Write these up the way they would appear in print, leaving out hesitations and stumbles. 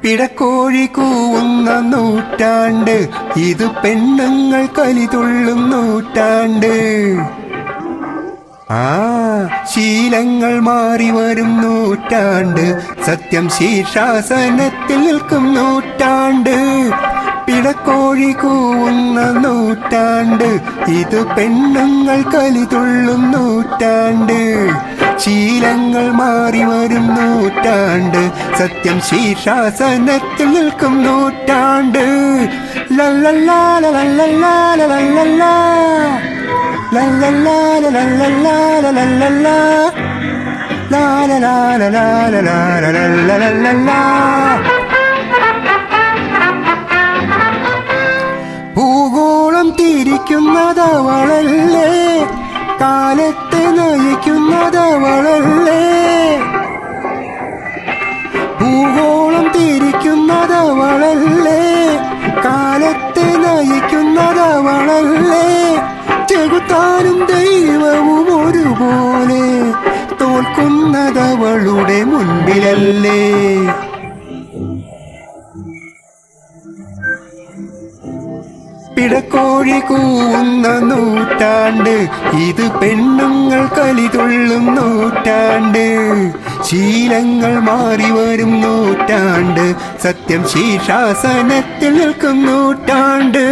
പിടക്കോഴി കൂവുന്ന നൂറ്റാണ്ട്, ഇത് പെണ്ണുങ്ങൾ കലിതുള്ളും നൂറ്റാണ്ട്. ശീലങ്ങൾ മാറി വരും നൂറ്റാണ്ട്, സത്യം ശീർഷാസനത്തിൽ നിൽക്കും നൂറ്റാണ്ട്. പിടക്കോഴി കൂവുന്ന നൂറ്റാണ്ട്, ഇത് പെണ്ണുങ്ങൾ കലിതുള്ളും നൂറ്റാണ്ട്. ശീലങ്ങൾ മാറി വരും നൂറ്റാണ്ട്, സത്യം ശീർഷാസനത്തിൽ നിൽക്കും നൂറ്റാണ്ട്. ലല്ലല്ലാ ലല്ലല്ലാ ലല്ലല്ലാ ലല്ലല്ലാ ലല്ലല്ലാ ലല്ലല്ലാ ലാലലാ ലലാലലാ ലല്ലല്ലാ. ഭൂഗോളം തിരിക്കുന്നതവളല്ലേ, കാലത്തെ നയിക്കുന്നതവളല്ലേ. ഭൂഗോളം തിരിക്കുന്നതവളല്ലേ, കാലത്തെ നയിക്കുന്നതവളല്ലേ. ചെകുത്താനും ദൈവവും ഒരുപോലെ തോൽക്കുന്നതവളുടെ മുൻപിലല്ലേ. പിടക്കോഴി കൂവുന്ന നൂറ്റാണ്ട്, ഇത് പെണ്ണുങ്ങൾ കലിതുള്ളും നൂറ്റാണ്ട്. ശീലങ്ങൾ മാറി വരും നൂറ്റാണ്ട്, സത്യം ശീർഷാസനത്തിൽ നിൽക്കും നൂറ്റാണ്ട്.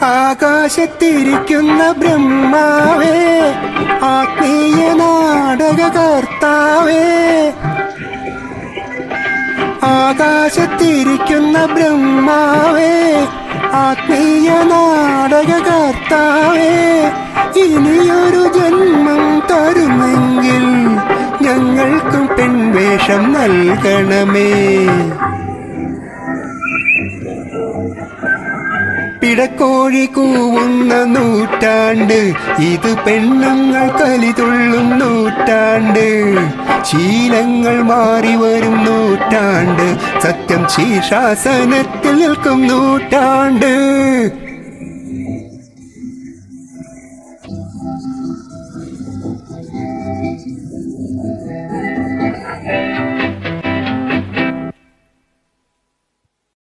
ആകാശത്തിരിക്കുന്ന ബ്രഹ്മാവേ, ആത്മീയ നാടകകർത്താവേ. ആകാശത്തിരിക്കുന്ന ബ്രഹ്മാവേ, ആത്മീയ നാടകകർത്താവേ. ഇനിയൊരു ജന്മം തരുന്നെങ്കിൽ ഞങ്ങൾക്കും പെൺവേഷം നൽകണമേ. പിടക്കോഴി കൂവുന്ന നൂറ്റാണ്ട്, ഇത് പെണ്ണുങ്ങൾ കലിതുള്ളും നൂറ്റാണ്ട്. ശീലങ്ങൾ മാറി വരും നൂറ്റാണ്ട്, സത്യം ശീർഷാസനത്തിൽ നിൽക്കും നൂറ്റാണ്ട്.